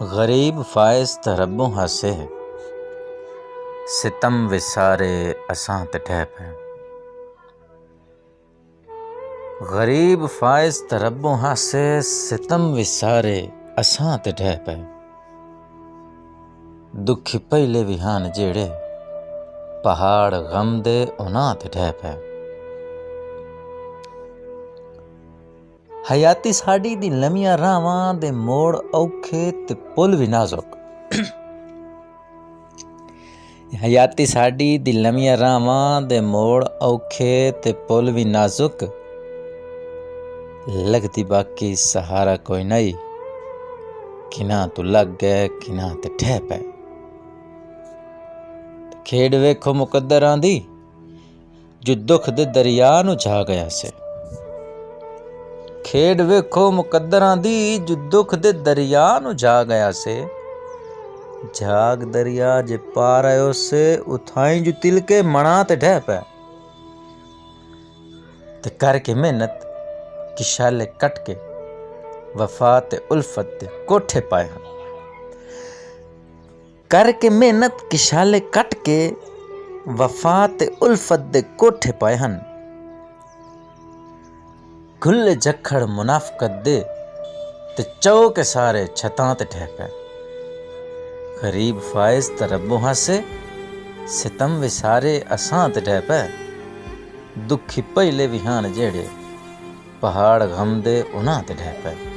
गरीब फायज़ त रब्बों हासे, सितम विसारे असां ते ठह पे। गरीब फायज़ त रब्बों हासे, सितम विसारे असां ते ठह पे। दुखी पहले भी हन जेड़े, पहाड़ गम दे उन्हां ते ठह पे। हयाती साडी दी लमियां रावां दे मोड़ औखे ते पुल भी नाजुक। हयाती साडी दी लमियां रावां दे मोड़ औखे ते पुल भी नाजुक। लगदी बाकी सहारा कोई नहीं, किना तू लग गए किना ते ठह पे। खेड वेखो मुकद्दरां दी, जो दुख दे दरिया नू जा गया से। खेड वेखो मुकद्दरां दी, जो दुख दे दरिया नू जा गया से। जाग दरिया जे पार आयो से, उथाई जो तिलके मना ते ढह पे। ते करके मेहनत किशाले कट के, वफा ते उल्फत दे कोठे पाए हैं। करके मेहनत किशाले कट के, वफा ते उल्फत दे कोठे पाए हैं। खुले जखड़ मुनाफकत दे, ते चौके सारे छतां ते ठह पे। गरीब फायज़ त रब्बों हासे, सितम विसारे असां ते ठह पे। दुखी पहले भी हन जेड़े, पहाड़ गम दे उन्हां ते ठह पे।